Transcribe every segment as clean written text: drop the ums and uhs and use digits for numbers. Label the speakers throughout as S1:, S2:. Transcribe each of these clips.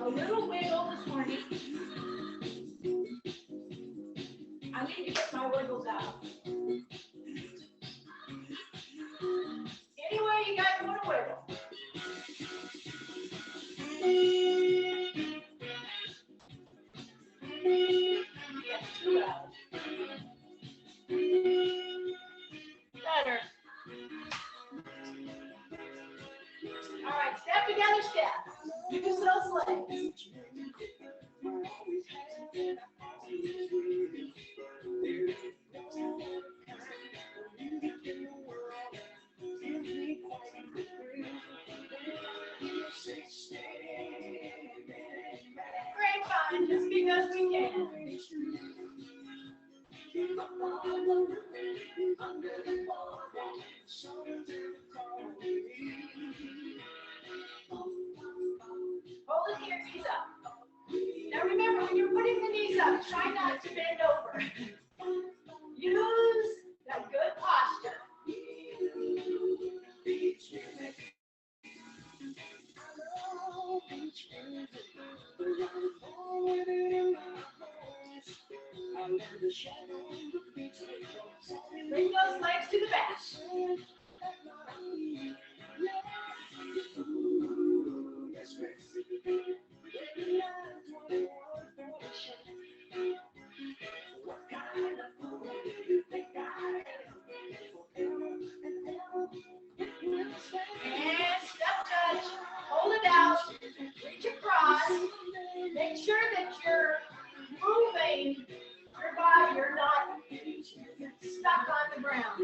S1: A little wiggle this morning. I need to get my wiggles out. Anyway, you guys want to wiggle. Get two out. Better. All right, step together, step. Use those legs. Great fun, just because we can. Hold it here, knees up. Now remember, when you're putting the knees up, try not to bend over. Use that good posture. Bring those legs to the back. And step touch. Hold it out. Reach across. Make sure that you're moving your body. You're not stuck on the ground.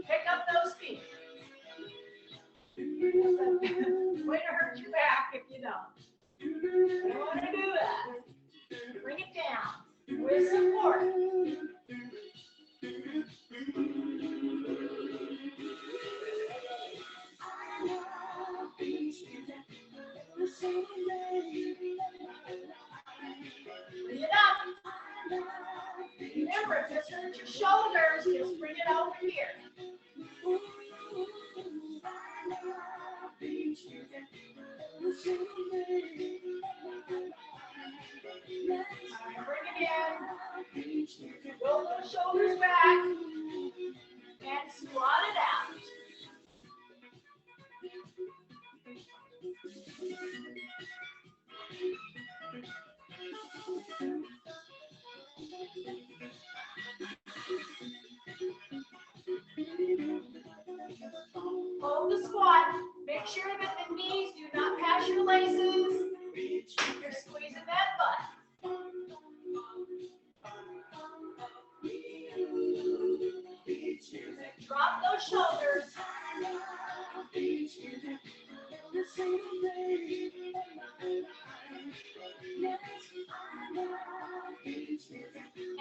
S1: Pick up those feet. Way to hurt your back if you don't. You don't want to do that. Bring it down with support. Bring it up. Remember, if this hurts your shoulders, just bring it over here. Right, bring it in. Roll those shoulders back and squat it out. Hold the squat. Make sure that the knees do not pass your laces. You're squeezing that butt. Drop those shoulders.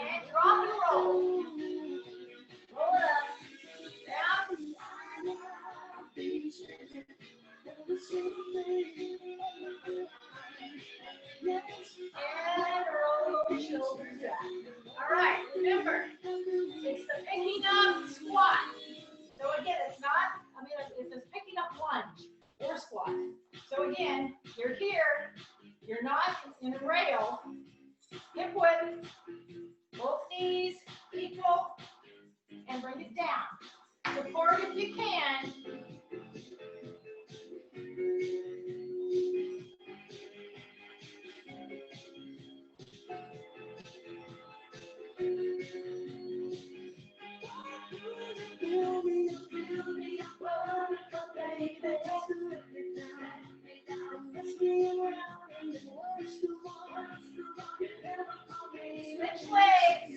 S1: And drop and roll. Roll it up. Down. And roll those shoulders back. All right, remember, it's the picking up squat. So again, it's picking up lunge or squat. So again, you're here, you're not in a rail, hip width, both knees equal, and bring it down. Support if you can. Switch legs.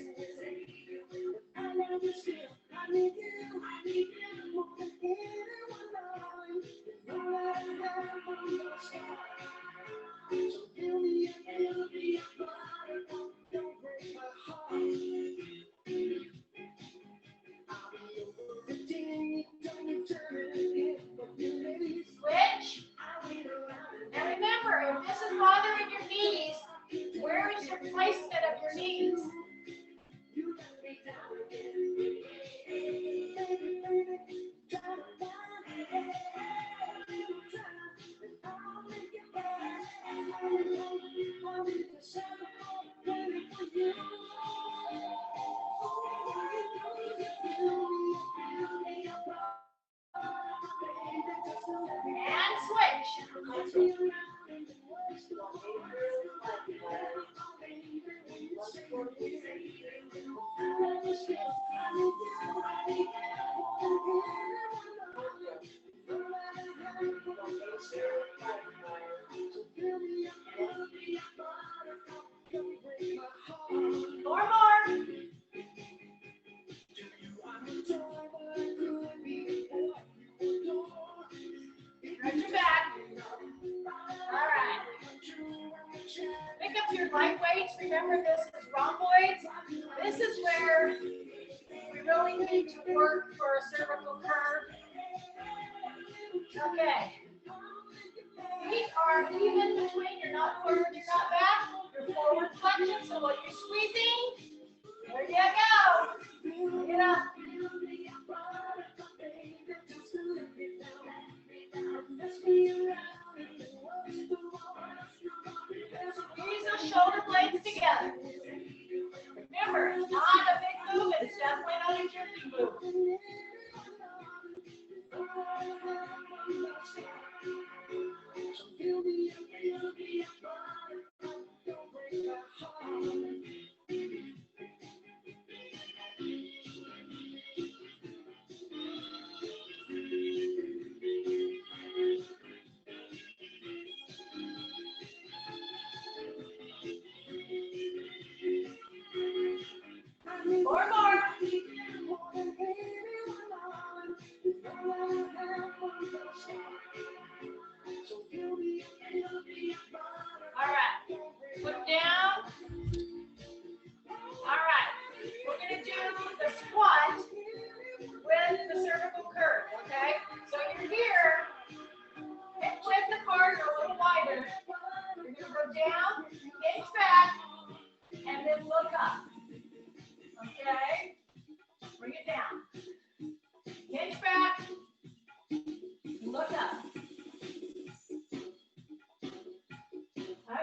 S1: Switch. And remember, if this is bothering your knees, where is your placement of your knees? Four more. Stretch your back. All right. Pick up your light weights. Remember, this is rhomboids. This is where we really need to work for a cervical curve. Okay. Feet are even between. You're not forward, you're not back. You're forward flexion. So while you're squeezing, there you go. Get up. Squeeze those shoulder blades together. Remember, it's not a big move, it's definitely not a jerky move. Four more. All right. Put down. All right. We're going to do the squat with the cervical curve, okay? So you're here. Hip width apart or a little wider. You're going to go down, hinge back, and then look up. Okay? Bring it down. Hinge back, look up.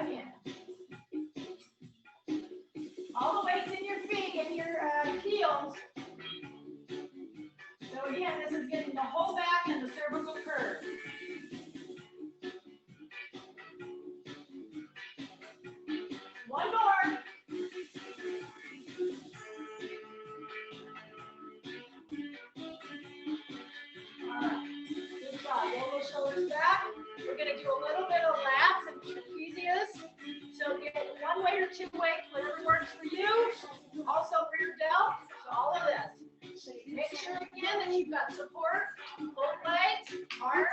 S1: Again. All the weights in your feet and your heels. So again, this is getting the whole back and the cervical curve. One more. All right. Good job. Roll those shoulders back. We're going to do a little bit of lats and trapezius. So get one weight or two weights, whatever works for you. Also for your delts. So all of this. Make sure again that you've got support. Both legs, arms.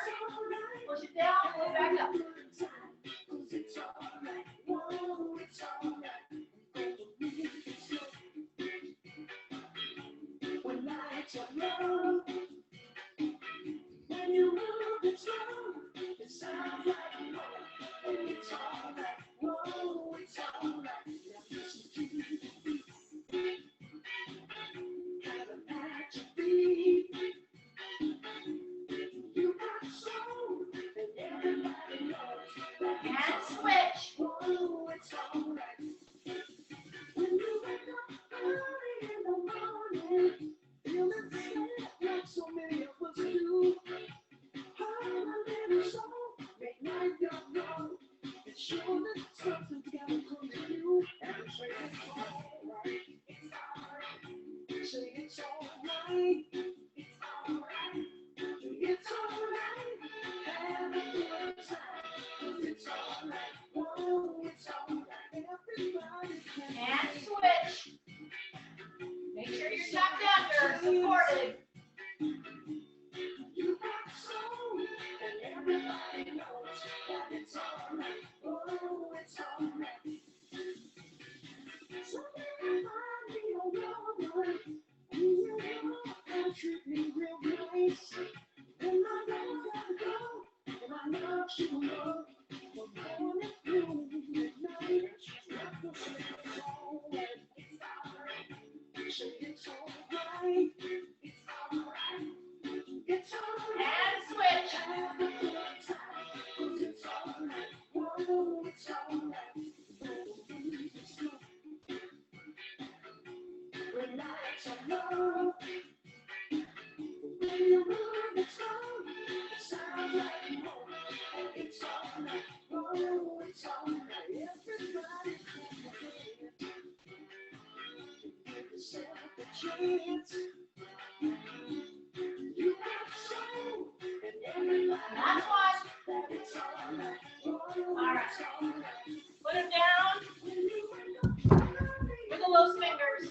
S1: Push it down, pull it back up. When you move it slow, it sounds like it's all right. Whoa, it's all right. Have an action beat. You got soul, and everybody knows. And switch. Whoa, it's all right. When you wake up early in the morning, feeling sad like so many of us do. It's sure that something's gotta come to you. And say it's alright. Say it's alright. It's alright. Have a good time. It's alright. Oh, it's alright. Everybody can. And switch. Make sure you're tucked under, supported. You got soul, and everybody knows that it's alright. Oh, it's alright. So everybody alright. You will treat me real nice. And I know I gotta go, and I know you know. We're going through midnight. Not to say it's alright. Say it's alright. It's alright. And switch. Have a good time. It's alright. Whoa, it's alright. Relax and love. When you move it slow, it sounds like home. It's alright. Last one. All right. Put them down with the loose fingers.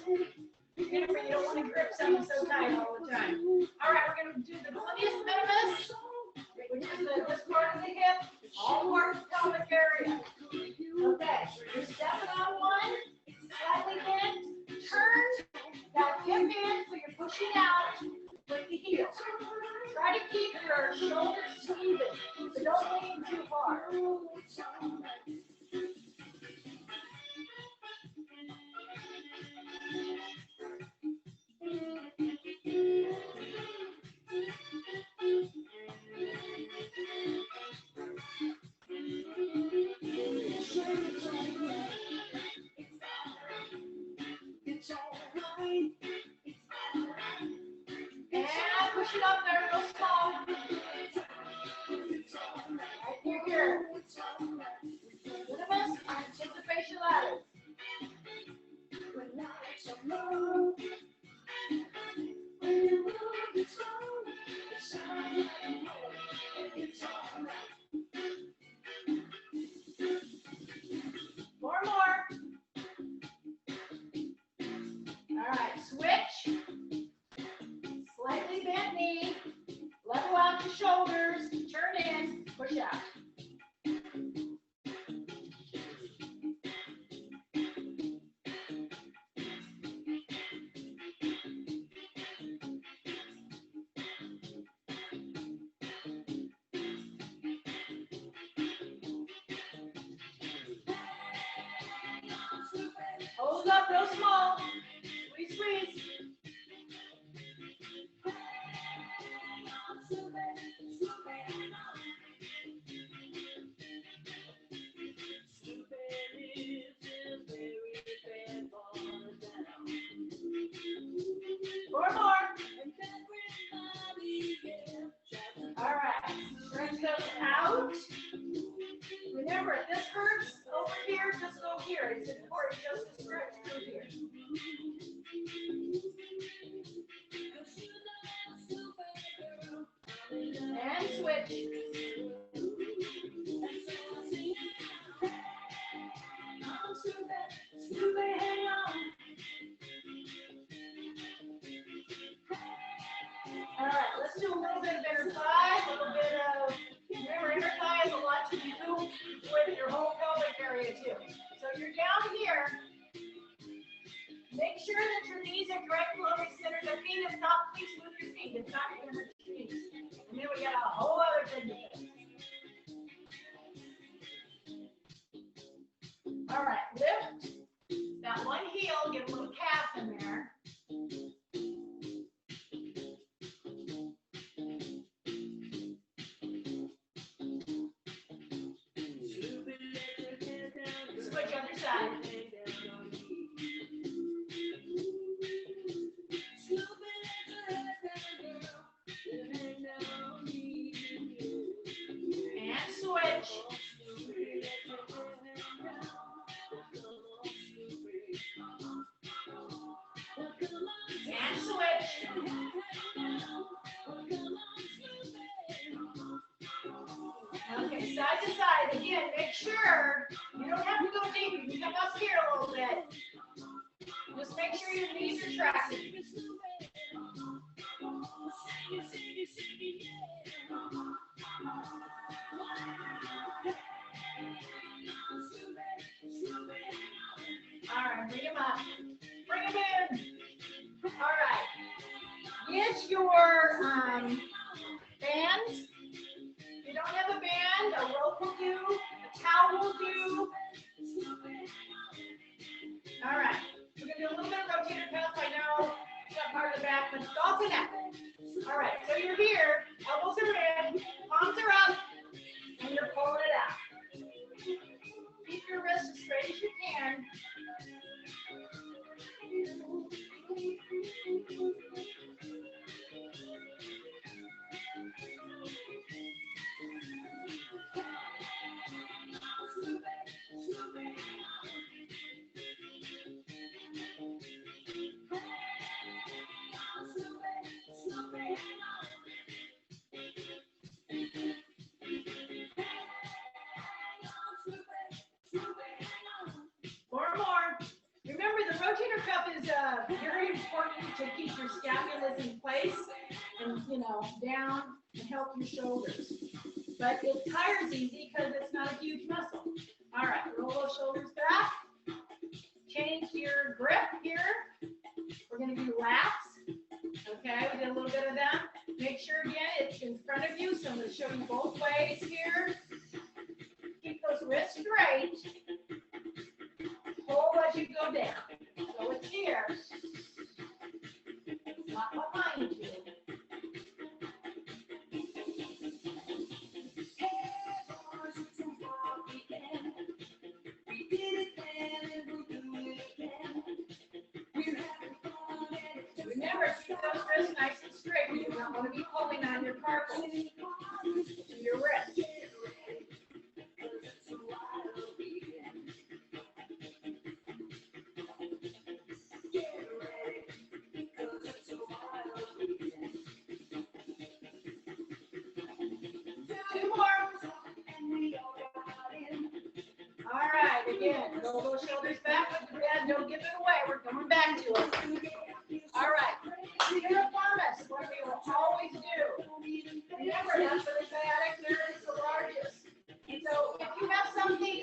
S1: Remember, you don't want to grip something so tight all the time. All right, we're going to do the gluteus minimus, which is this part of the hip, all part of the pelvic area. Okay, you're stepping on one, slightly bent, turn that hip in so you're pushing out with the heel. Try to keep your shoulders even, but don't lean too far. And push it up there real small. Right near here. Minimus, anticipation ladder. More. All right, switch. Slightly bent knee. Level out the shoulders. Turn in. Push out. Hold up real small. Squeeze. Four more. All right. Stretch those out. Remember, if this hurts over here, just go here. It's important just to stretch through here. And switch. All right, let's do a little bit of inner thigh, a little bit of, remember, inner thigh has a lot to do with your whole pelvic area too. So you're down here. Make sure that your knees are directly below the center of the feet. If not, please move your feet. It's not going to hurt your knees. And then we got a whole other thing to do. All right, lift that one heel, get a little calf in there. Switch other side. And switch. And switch. Okay, side to side. Again, make sure you don't have to go deep. You can come up here a little bit. Just make sure your knees are tracking. All right, bring them up. Bring them in. All right. Get your bands. If you don't have a band, a rope will do, a towel will do. All right. We're going to do a little bit of rotator cuff. I know it's not part of the back, but it's all connected. All right. So you're here. Elbows are in. Palms are up. And you're pulling it out. Keep your wrists as straight as you can. your scapula is in place and, you know, down and help your shoulders. But it tires easy because it's not a huge muscle. All right, roll those shoulders back. Change your grip here. We're going to do laps. Okay, we did a little bit of that. Make sure, again, it's in front of you. So I'm going to show you both ways here. Keep those wrists straight. Hold as you go down. So it's here. Not behind you. Remember, keep those wrists nice and straight. You don't want to be pulling on your carpal to your wrist. Two more. All right, again, roll those shoulders back with the bed. Don't give it away. We're coming back to it. All right, piriformis, what we will always do. Remember, that's for the sciatic nerve is the largest. So if you have something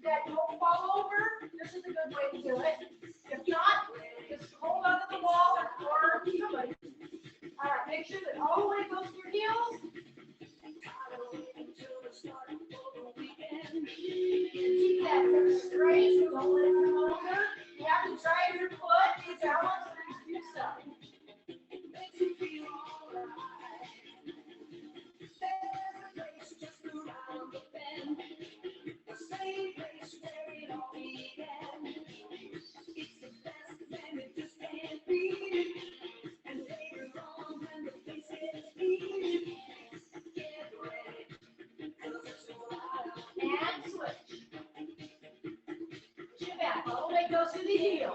S1: that won't fall over, this is a good way to do it. If not, just hold onto the wall or somebody. All right, make sure that all the way goes to your heels. Keep that hip straight, don't let it come over. You have to drive your foot, be balanced, and do stuff. And switch. Push it back, all the way goes to the heel.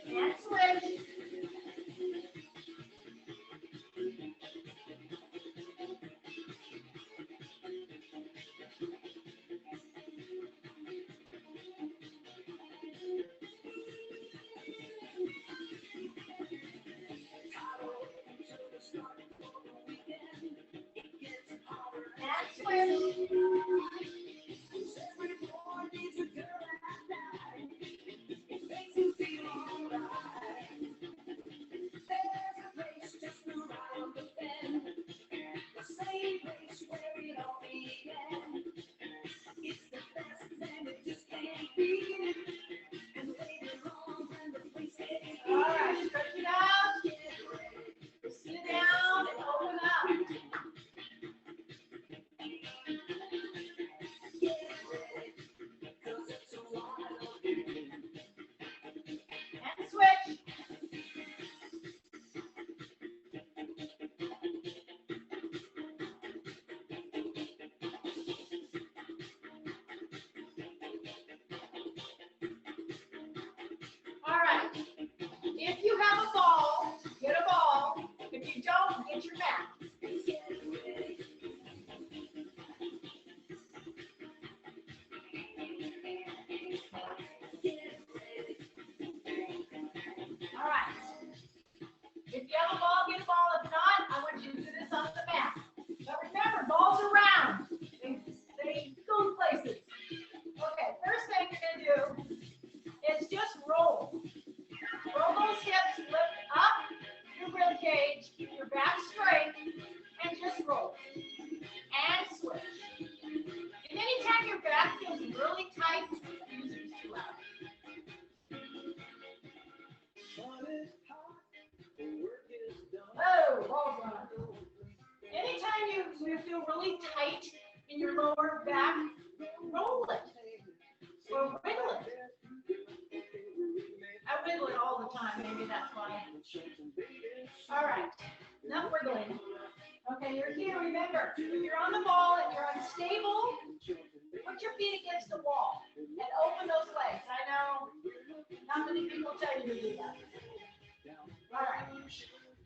S1: And switch. If you have a ball, get a ball. If you don't, get your mat. All right. If you have a ball, get a ball. If not, I want you to do this on the mat. But remember, balls are round. They go places. Okay, first thing you're going to do is just roll. Roll those hips, lift up your rib cage, keep your back straight, and just roll. And switch. And anytime your back feels really tight, use these two out. Oh, hold on. Anytime you feel really tight in your lower back, roll it. Or wiggle it. I wiggle it all the time, maybe that's why. All right, enough wiggling. Okay, you're here, remember, if you're on the ball and you're unstable, put your feet against the wall and open those legs. I know, not that bring it up. All right.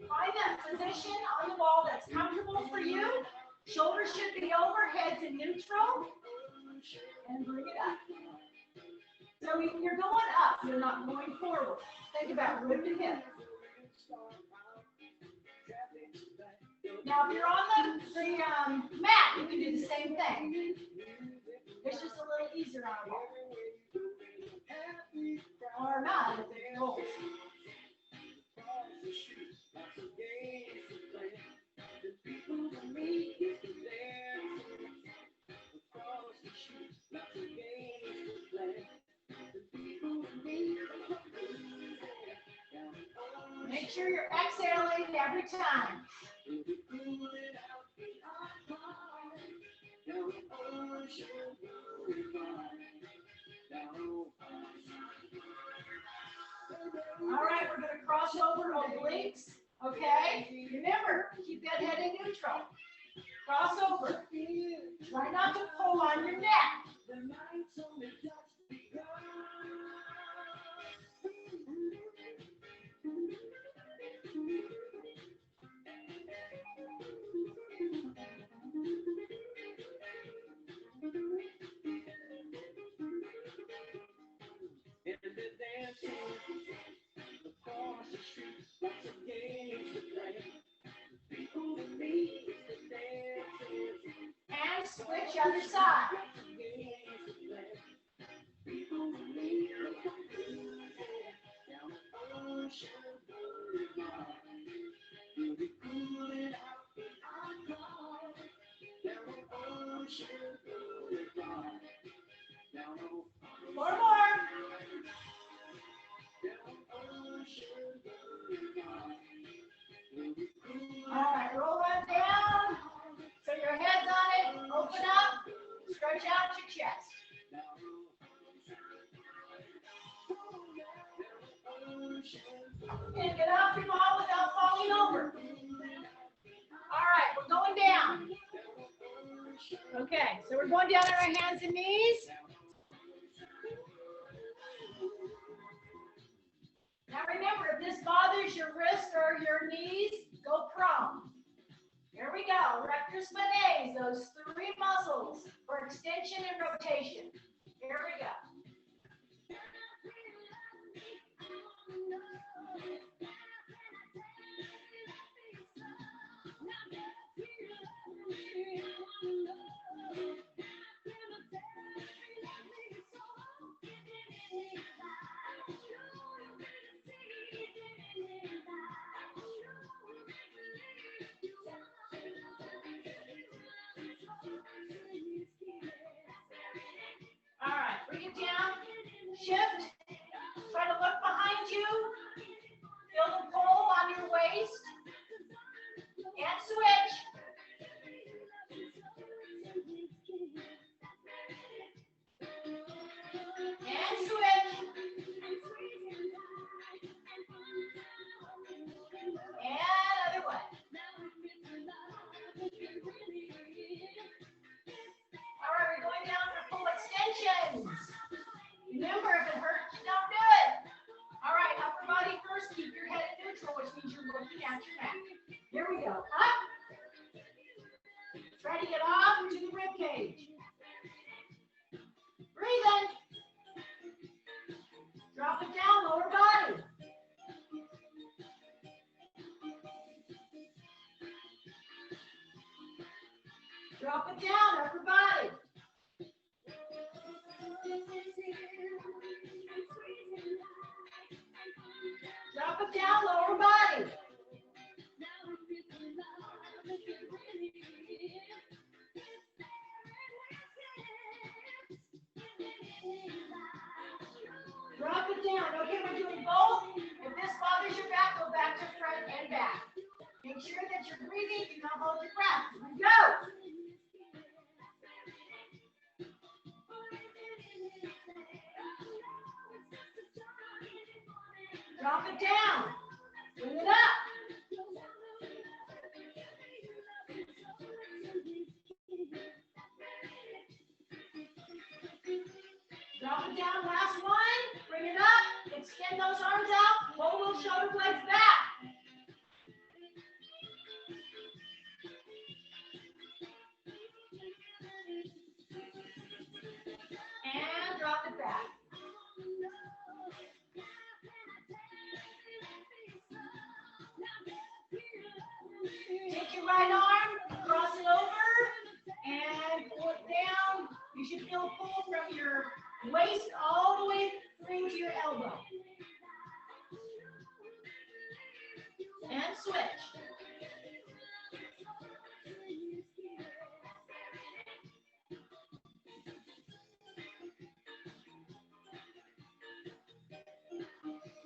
S1: Find that position on the wall that's comfortable for you. Shoulders should be over, heads in neutral. And bring it up. So you're going up, you're not going forward. Think about root and hip. Now, if you're on the mat, you can do the same thing. It's just a little easier on a wall. Or not, if it rolls. Make sure you're exhaling every time. All right, we're going to cross over obliques. Okay? Remember, keep that head in neutral. Cross over. Try not to pull on your neck. And switch other side. Four more. All right, roll that down. So your head's on it. Open up. Stretch out your chest. And get off your ball without falling over. All right, we're going down. Okay, so we're going down on our hands and knees. Now remember, if this bothers your wrist or your knees, go prone. Here we go. Rectus spinae, those three muscles for extension and rotation. Here we go. All right, bring it down. Shift. Try to look behind you. Feel the pull on your waist. And switch. And switch. And other way. All right, we're going down for full extensions. Remember, if it hurts, don't do it. All right, upper body first. Keep your head in neutral, which means you're looking at your mat. Here we go. Up. Try to get off to the rib cage. Breathe in. Drop it down, lower body. Drop it down, upper body. Drop it down, lower body. Drop it down. Okay, we're doing both. If this bothers your back, go back to front and back. Make sure that you're breathing. Do not hold your breath. Here we go. Drop it down. Bring it up. Drop it down. Last one. Bring it up. Extend those arms out. your right arm, cross it over, and pull it down. You should feel a pull from your waist all the way through to your elbow. And switch.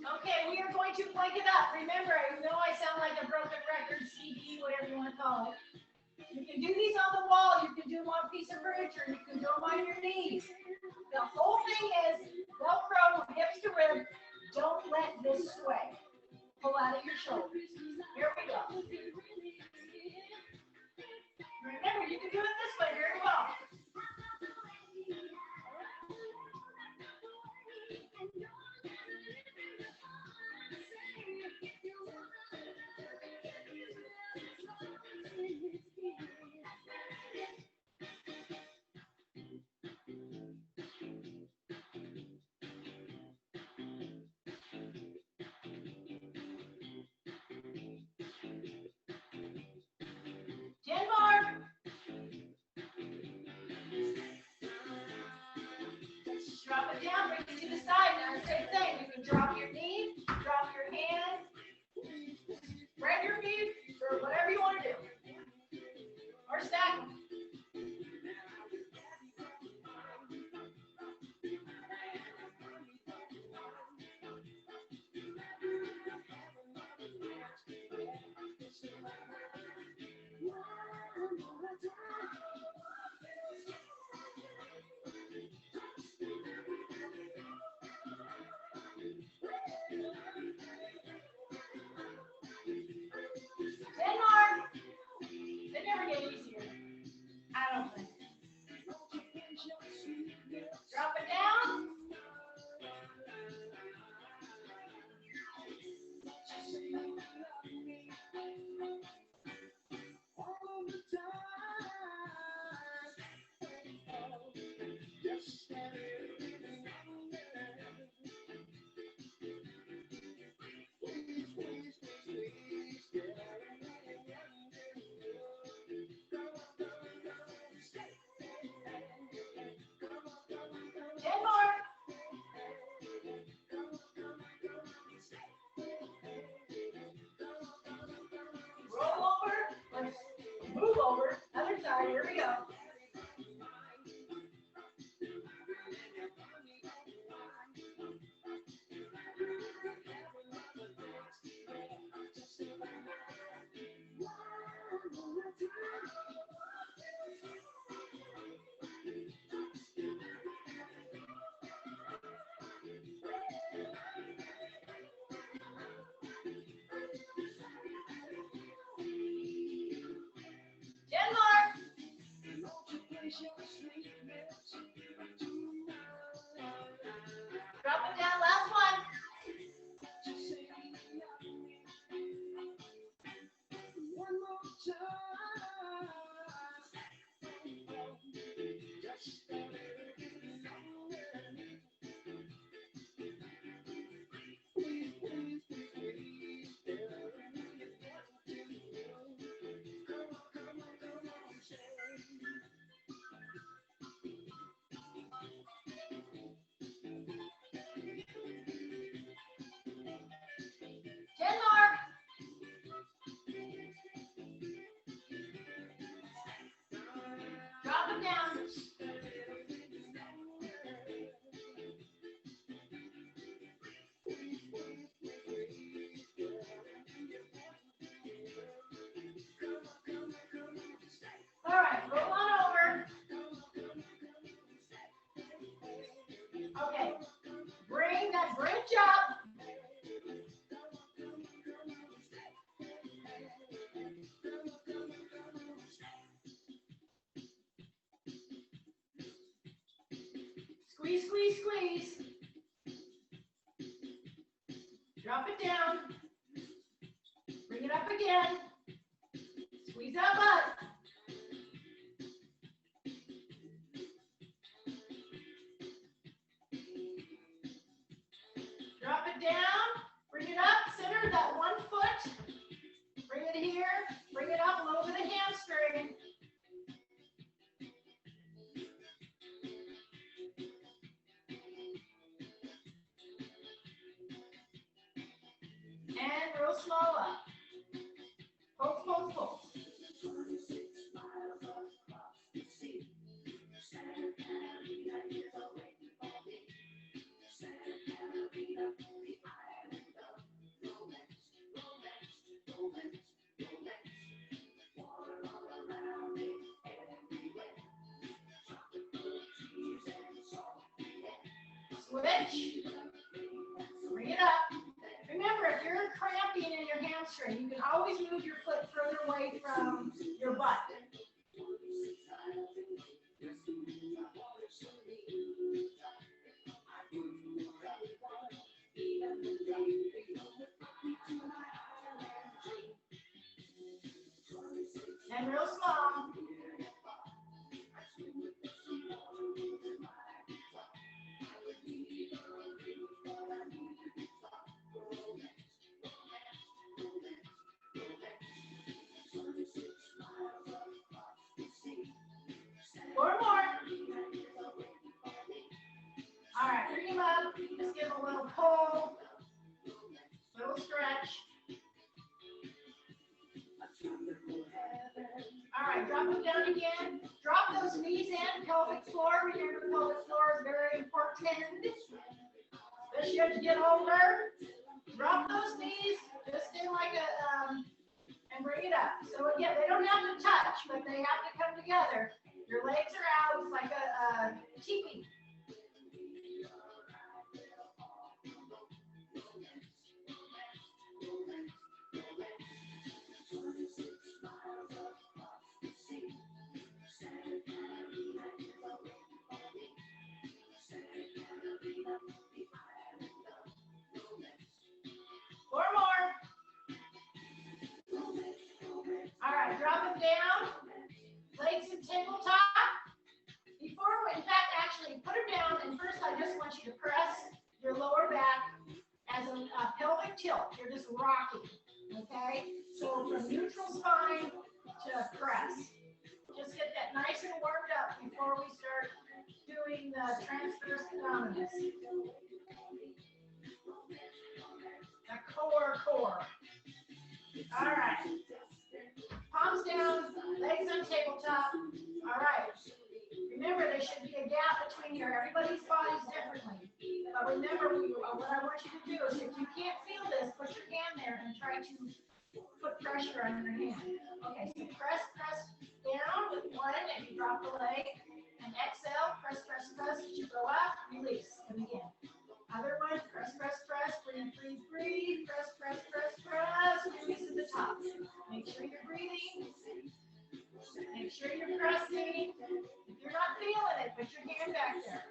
S1: Okay, we are going to blank it up. Remember, I know I sound like a broken record, CD, whatever you want to call it. You can do these on the wall. You can do them on a piece of furniture. You can do them on your knees. The whole thing is Velcro, hips to rib. Don't let this sway. Pull out of your shoulders. Here we go. Remember, you can do it this way very well. Drop it down, bring it to the side. Now, same thing. You can drop your knee, drop your hand, spread your feet, or whatever you want to do. Or stack them. Drop it down. Move over, other side, here we go. Drop it down, last one. One more time. Drop it down. All right, roll on over. Okay, bring that bridge up. Squeeze, squeeze, squeeze. Drop it down. Bring it up again. Squeeze that butt. Drop it down. Bring it up. Center that 1 foot. Bring it here. Bring it up a little bit And real slow up. Pulse, pulse, pulse. Switch. Bring it up. Remember, if you're cramping in your hamstring, you can always move your foot further away from your butt. And real small. Four more. All right, bring him up. Just give him a little pull, little stretch. All right, drop him down again. Drop those knees in, pelvic floor. Remember, pelvic floor is very important, especially as you get older. Drop those knees just in like a, and bring it up. So again, they don't have to touch, but they have to come together. Your legs are out. It's like a teepee. Four more. All right, drop them down. Legs in tabletop. Before, in fact, actually put them down, and first I just want you to press your lower back as a pelvic tilt. You're just rocking, okay? So from neutral spine to press. Just get that nice and warmed up before we start doing the transverse abdominis. The core. All right. Palms down, legs on tabletop. All right. Remember, there should be a gap between here. Everybody's body's differently. But remember, what I want you to do is if you can't feel this, put your hand there and try to put pressure on your hand. Okay, so press down with one and you drop the leg. And exhale, press. You go up, release, and again. Other one, press. Breathe. Press. Release at the top. Make sure you're breathing. Make sure you're pressing. If you're not feeling it, put your hand back there.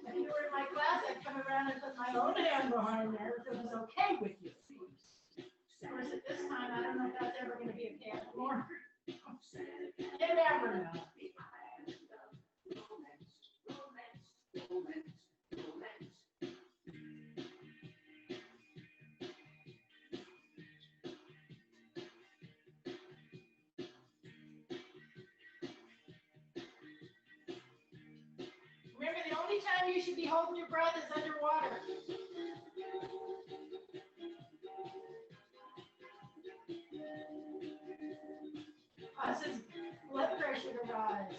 S1: If you were in my class, I'd come around and put my own hand behind there if it was okay with you. Of course, at this time, I don't know if that's ever going to be okay anymore. You never know. Remember, the only time you should be holding your breath is underwater. Causes blood pressure to rise.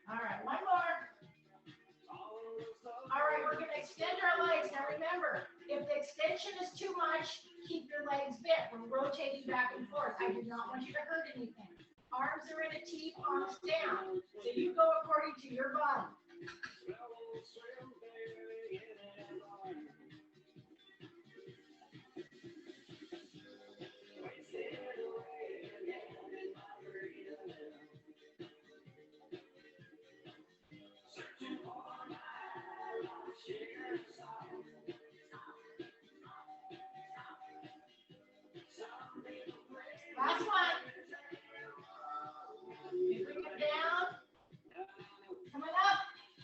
S1: All right, one more. All right, we're going to extend our legs. Now remember, if the extension is too much, keep your legs bent. We're rotating back and forth. I do not want you to hurt anything. Arms are in a T, palms down. So you go according to your body. Last one. You bring it down. Coming up.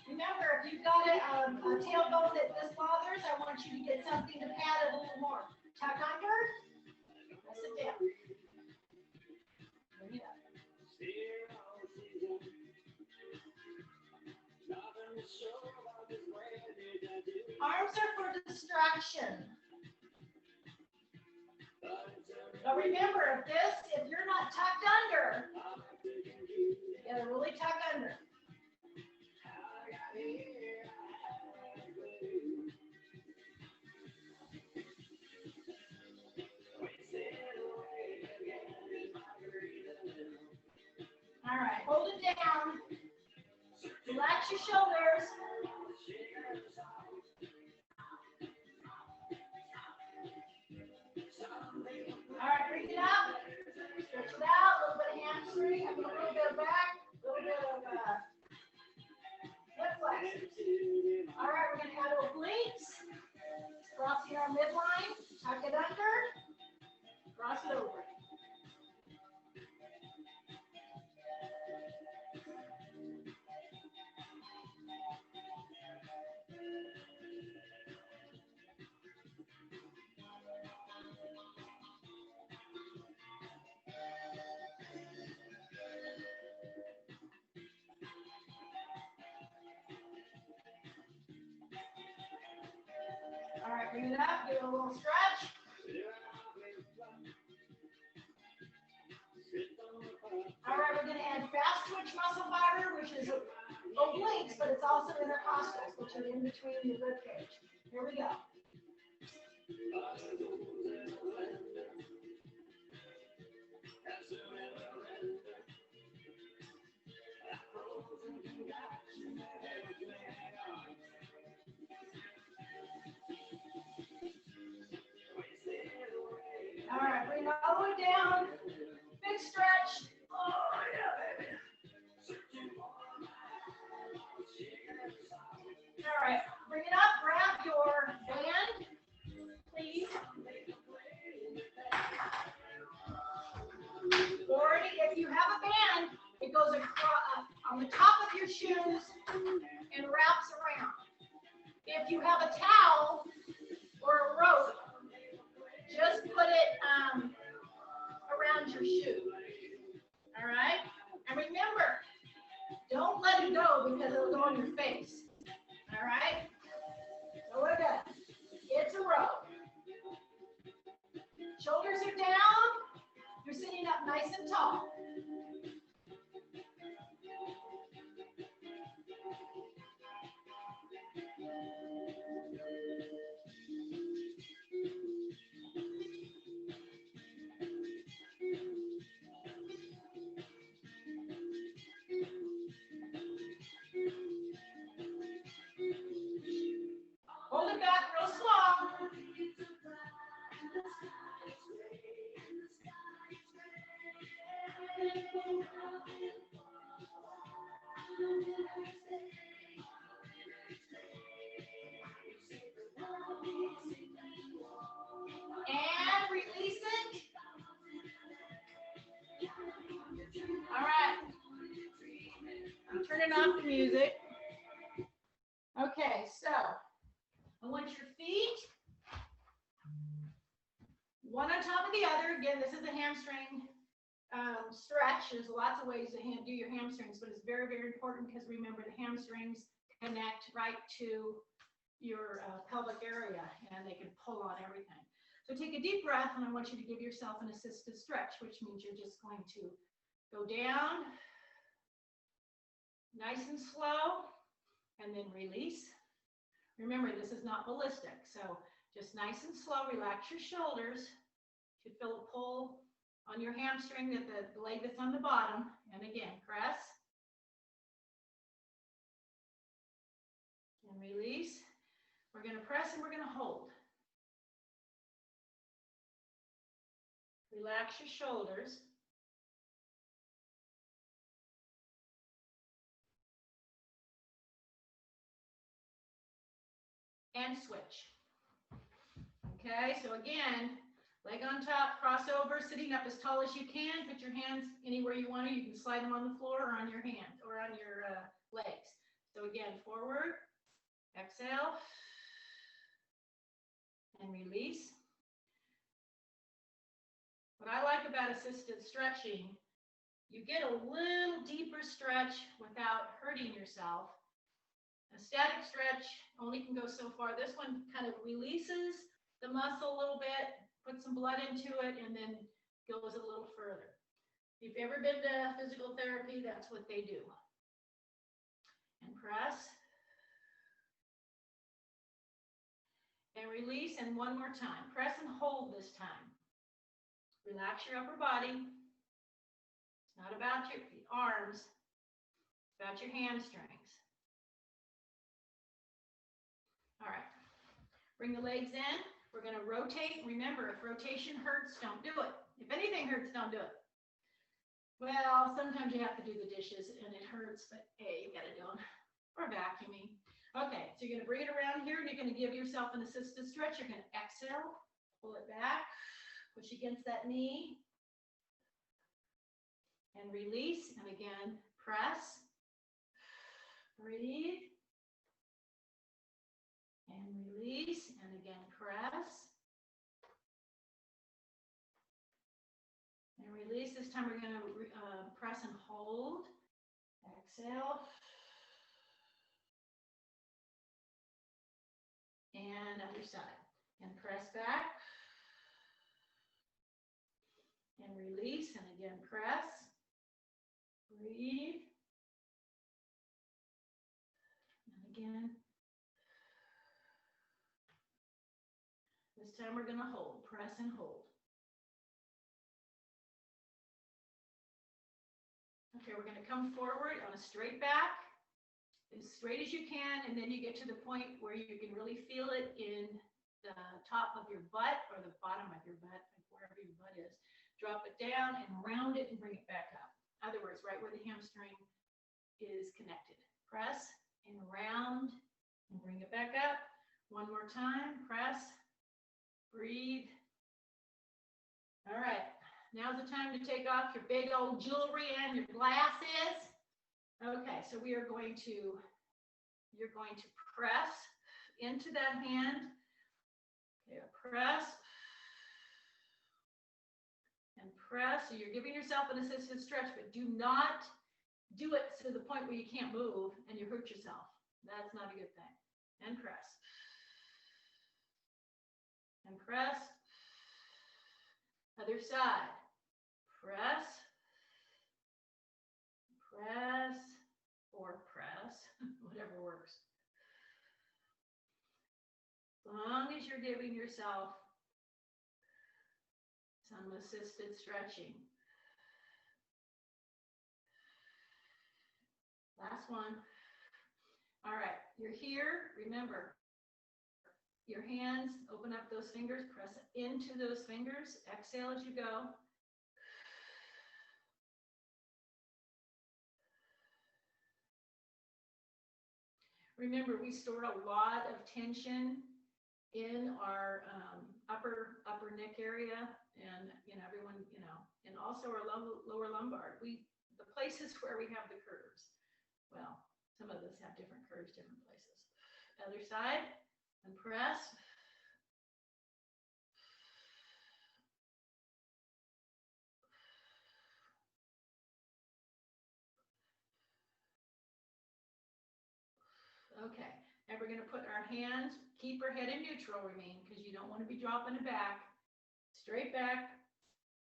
S1: Remember, if you've got a tailbone that this bothers, I want you to get something to pad it a little more. Tuck under. Arms are for distraction. But remember, if you're not tucked under, you gotta really tuck under. All right, hold it down. Relax your shoulders. All right, bring it up. Stretch it out. A little bit of hamstring, a little bit of back, a little bit of hip flexors. All right, we're going to add obliques. Crossing our midline. Tuck it under. Cross it over. All right, bring it up, give it a little stretch. All right, we're going to add fast twitch muscle fiber, which is obliques, but it's also intercostals, which are in between the rib cage. Here we go. All right, bring it all the way down. Big stretch. Oh, yeah, baby. All right, bring it up. Grab your band, please. Or if you have a band, it goes across on the top of your shoes and wraps around. If you have a towel or a rope, just put it around your shoe. All right? And remember, don't let it go because it'll go on your face. All right? So we're good. It's a rope. Shoulders are down. You're sitting up nice and tall. Hold it back real slow. And release it. All right. I'm turning off the music. Okay, so I want your feet one on top of the other. Again, this is a hamstring stretch. There's lots of ways to do your hamstrings, but it's very, very important because remember the hamstrings connect right to your pelvic area and they can pull on everything. So take a deep breath and I want you to give yourself an assisted stretch, which means you're just going to go down nice and slow and then release. Remember, this is not ballistic, so just nice and slow, relax your shoulders. You should feel a pull on your hamstring, that the leg that's on the bottom. And again, press. And release. We're going to press and we're going to hold. Relax your shoulders. And switch. Okay, so again, leg on top, cross over, sitting up as tall as you can. Put your hands anywhere you want to. You can slide them on the floor or on your hand or on your legs. So again, forward, exhale, and release. What I like about assisted stretching, you get a little deeper stretch without hurting yourself. A static stretch only can go so far. This one kind of releases the muscle a little bit, puts some blood into it, and then goes a little further. If you've ever been to physical therapy, that's what they do. And press. And release, and one more time. Press and hold this time. Relax your upper body. It's not about your arms, it's about your hamstrings. All right. Bring the legs in. We're going to rotate. Remember, if rotation hurts, don't do it. If anything hurts, don't do it. Well, sometimes you have to do the dishes and it hurts, but hey, you got to do them. Or vacuuming. Okay, so you're going to bring it around here and you're going to give yourself an assisted stretch. You're going to exhale, pull it back, push against that knee, and release. And again, press, breathe, and release. And again, press. And release. This time we're going to press and hold. Exhale. And other side. And press back. And release. And again, press. Breathe. And again. This time we're going to hold. Press and hold. Okay, we're going to come forward on a straight back, as straight as you can, and then you get to the point where you can really feel it in the top of your butt or the bottom of your butt, wherever your butt is. Drop it down and round it and bring it back up. In other words, right where the hamstring is connected. Press and round and bring it back up. One more time. Press, breathe. All right. Now's the time to take off your big old jewelry and your glasses. Okay, so you're going to press into that hand. Okay, press and press. So you're giving yourself an assisted stretch, but do not do it to the point where you can't move and you hurt yourself. That's not a good thing. And press. And press. Other side. Press, press, or press, whatever works. As long as you're giving yourself some assisted stretching. Last one. All right, you're here. Remember, your hands, open up those fingers, press into those fingers, exhale as you go. Remember, we store a lot of tension in our upper neck area, and everyone, and also our lower lumbar. The places where we have the curves. Well, some of us have different curves, different places. Other side, and press. Okay, and we're going to put our hands, keep our head in neutral, because you don't want to be dropping it back. Straight back,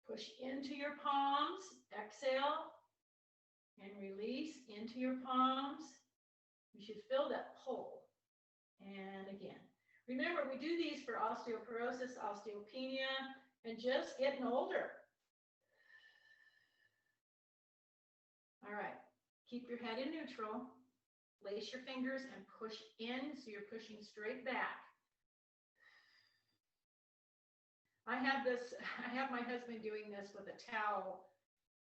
S1: push into your palms, exhale, and release into your palms. You should feel that pull. And again, remember, we do these for osteoporosis, osteopenia, and just getting older. All right, keep your head in neutral. Place your fingers and push in, so you're pushing straight back. I have my husband doing this with a towel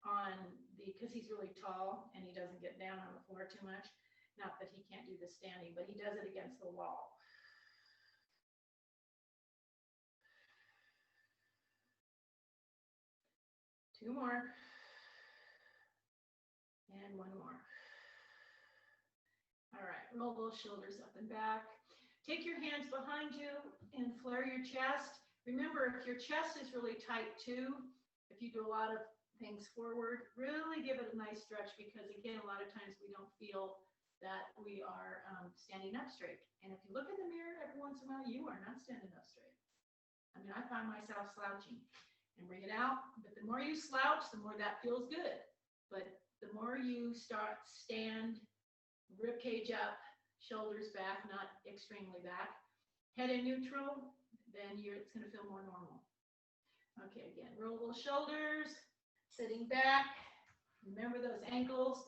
S1: on because he's really tall and he doesn't get down on the floor too much. Not that he can't do this standing, but he does it against the wall. Two more. And one more. All right, roll those shoulders up and back. Take your hands behind you and flare your chest. Remember, if your chest is really tight too, if you do a lot of things forward, really give it a nice stretch, because again, a lot of times we don't feel that we are standing up straight. And if you look in the mirror every once in a while, you are not standing up straight. I mean, I find myself slouching and bring it out. But the more you slouch, the more that feels good. But the more you stand, rib cage up, shoulders back, not extremely back, head in neutral, then it's going to feel more normal. Okay, again, rollable shoulders, sitting back. Remember those ankles.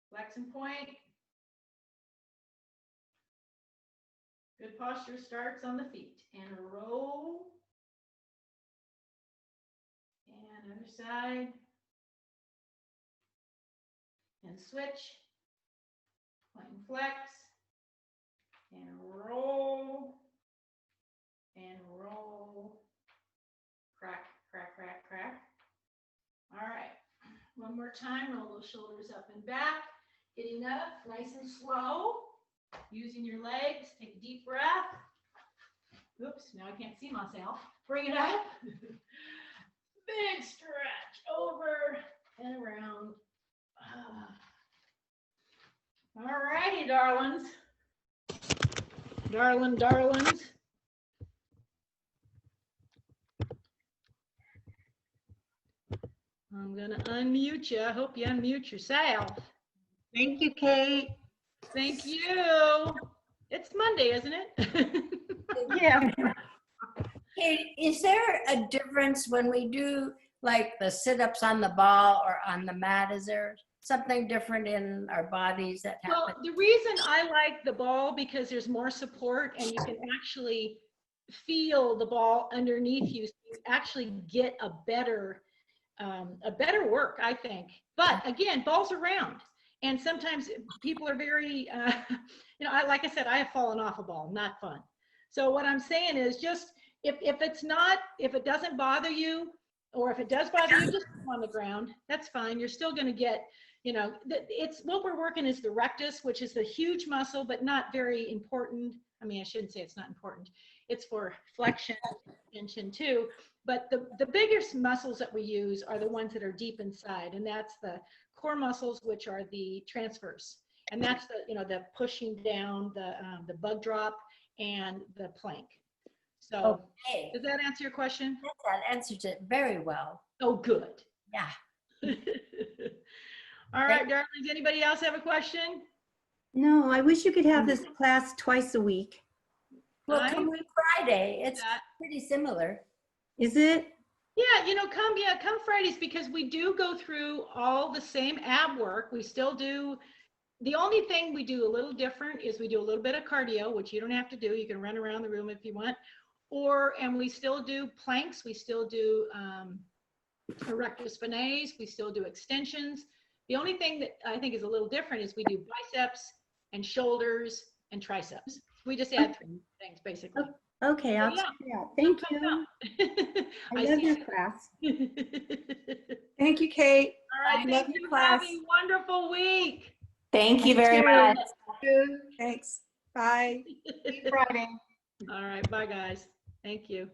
S1: Flex and point. Good posture starts on the feet. And a roll. And other side. And switch. Point and flex. And roll. And roll. Crack, crack, crack, crack. All right. One more time. Roll those shoulders up and back. Getting up nice and slow. Using your legs. Take a deep breath. Oops, now I can't see myself. Bring it up. Big stretch over and around. All righty, darlings. Darlings. I'm going to unmute you. I hope you unmute yourself.
S2: Thank you, Kate.
S1: Thank you. It's Monday, isn't it?
S2: Yeah.
S3: Kate, is there a difference when we do like the sit-ups on the ball or on the mat? Is there something different in our bodies that happen?
S1: Well, the reason I like the ball because there's more support and you can actually feel the ball underneath you. So you actually get a better work, I think. But again, balls are round. And sometimes people are very, like I said, I have fallen off a ball, not fun. So what I'm saying is just, if it doesn't bother you, or if it does bother you, just on the ground, that's fine. You're still going to get, it's what we're working is the rectus, which is the huge muscle, but not very important. I mean, I shouldn't say it's not important. It's for flexion, extension too. But the biggest muscles that we use are the ones that are deep inside, and that's the core muscles, which are the transfers, and that's the pushing down, the bug drop, and the plank. So,
S3: okay.
S1: Does that answer your question?
S3: Yes, that answers it very well.
S1: Oh, good.
S3: Yeah.
S1: All right, darlings. Anybody else have a question?
S2: No, I wish you could have this class twice a week.
S3: Well, come Friday. It's pretty similar.
S2: Is it?
S1: Yeah, come Fridays, because we do go through all the same ab work. We still do. The only thing we do a little different is we do a little bit of cardio, which you don't have to do. You can run around the room if you want. And we still do planks. We still do erector spinae. We still do extensions. The only thing that I think is a little different is we do biceps and shoulders and triceps. We just add 3 things basically.
S2: Okay, I'll check it out. Thank you. I love your class.
S4: Thank you, Kate.
S1: All right, thank you. Have a wonderful week.
S5: Thank you very much.
S4: Thanks. Bye.
S5: See you Friday.
S1: All right, bye guys. Thank you.